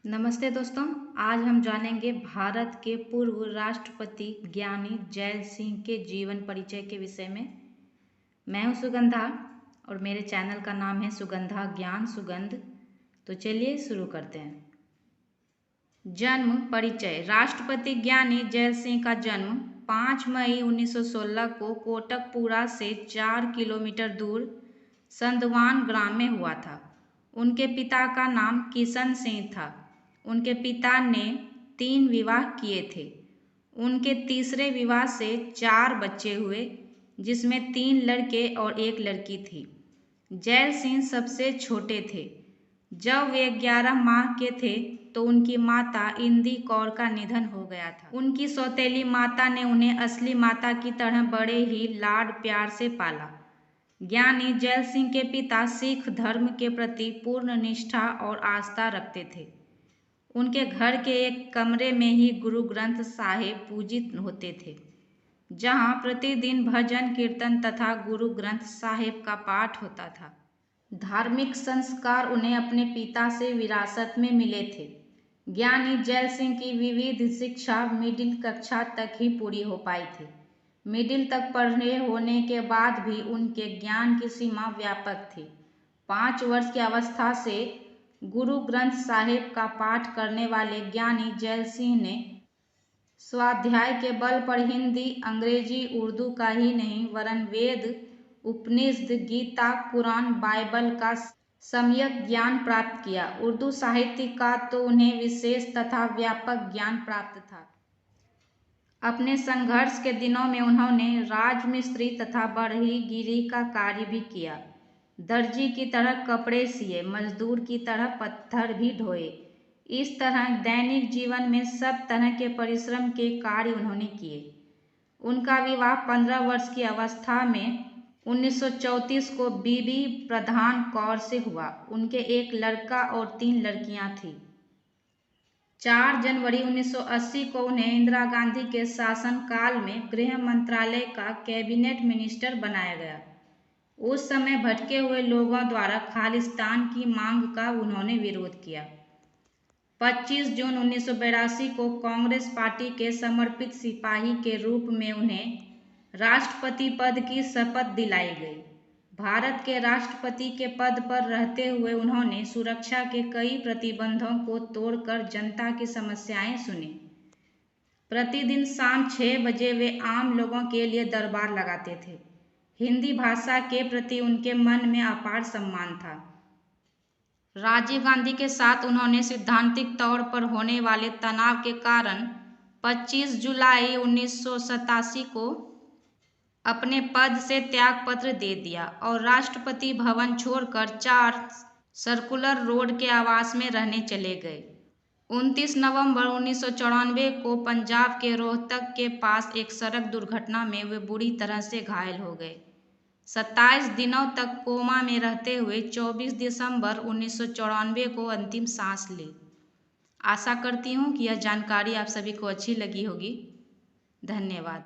नमस्ते दोस्तों। आज हम जानेंगे भारत के पूर्व राष्ट्रपति ज्ञानी जैल सिंह के जीवन परिचय के विषय में। मैं हूं सुगंधा और मेरे चैनल का नाम है सुगंधा ज्ञान सुगंध। तो चलिए शुरू करते हैं। जन्म परिचय। राष्ट्रपति ज्ञानी जैल सिंह का जन्म 5 मई 1916 को कोटकपुरा से 4 किलोमीटर दूर संदवान ग्राम में हुआ था। उनके पिता का नाम किशन सिंह था। उनके पिता ने 3 विवाह किए थे। उनके तीसरे विवाह से 4 बच्चे हुए, जिसमें 3 लड़के और 1 लड़की थी। जैल सिंह सबसे छोटे थे। जब वे 11 माह के थे तो उनकी माता इंदी कौर का निधन हो गया था। उनकी सौतेली माता ने उन्हें असली माता की तरह बड़े ही लाड प्यार से पाला। ज्ञानी जैल सिंह के पिता सिख धर्म के प्रति पूर्ण निष्ठा और आस्था रखते थे। उनके घर के एक कमरे में ही गुरु ग्रंथ साहिब पूजित होते थे, जहां प्रतिदिन भजन कीर्तन तथा गुरु ग्रंथ साहिब का पाठ होता था। धार्मिक संस्कार उन्हें अपने पिता से विरासत में मिले थे। ज्ञानी जैल सिंह की विविध शिक्षा मिडिल कक्षा तक ही पूरी हो पाई थी। मिडिल तक पढ़े होने के बाद भी उनके ज्ञान की सीमा व्यापक थी। 5 वर्ष की अवस्था से गुरु ग्रंथ साहिब का पाठ करने वाले ज्ञानी जैल सिंह ने स्वाध्याय के बल पर हिंदी, अंग्रेजी, उर्दू का ही नहीं वरन वेद, उपनिषद, गीता, कुरान, बाइबल का सम्यक ज्ञान प्राप्त किया। उर्दू साहित्य का तो उन्हें विशेष तथा व्यापक ज्ञान प्राप्त था। अपने संघर्ष के दिनों में उन्होंने राजमिस्त्री तथा बढ़ईगिरी का कार्य भी किया। दर्जी की तरह कपड़े सिए, मजदूर की तरह पत्थर भी ढोए। इस तरह दैनिक जीवन में सब तरह के परिश्रम के कार्य उन्होंने किए। उनका विवाह 15 वर्ष की अवस्था में 1934 को बीबी प्रधान कौर से हुआ। उनके 1 लड़का और 3 लड़कियां थीं। 4 जनवरी 1980 को उन्हें इंदिरा गांधी के शासनकाल में गृह मंत्रालय का कैबिनेट मिनिस्टर बनाया गया। उस समय भटके हुए लोगों द्वारा खालिस्तान की मांग का उन्होंने विरोध किया। 25 जून 1982 को कांग्रेस पार्टी के समर्पित सिपाही के रूप में उन्हें राष्ट्रपति पद की शपथ दिलाई गई। भारत के राष्ट्रपति के पद पर रहते हुए उन्होंने सुरक्षा के कई प्रतिबंधों को तोड़कर जनता की समस्याएं सुनी। प्रतिदिन शाम 6 बजे वे आम लोगों के लिए दरबार लगाते थे। हिंदी भाषा के प्रति उनके मन में अपार सम्मान था। राजीव गांधी के साथ उन्होंने सैद्धांतिक तौर पर होने वाले तनाव के कारण 25 जुलाई 1987 को अपने पद से त्यागपत्र दे दिया और राष्ट्रपति भवन छोड़कर 4 सर्कुलर रोड के आवास में रहने चले गए। 29 नवंबर 1994 को पंजाब के रोहतक के पास एक सड़क दुर्घटना में वे बुरी तरह से घायल हो गए। 27 दिनों तक कोमा में रहते हुए 24 दिसंबर 1994 को अंतिम सांस ली। आशा करती हूँ कि यह जानकारी आप सभी को अच्छी लगी होगी। धन्यवाद।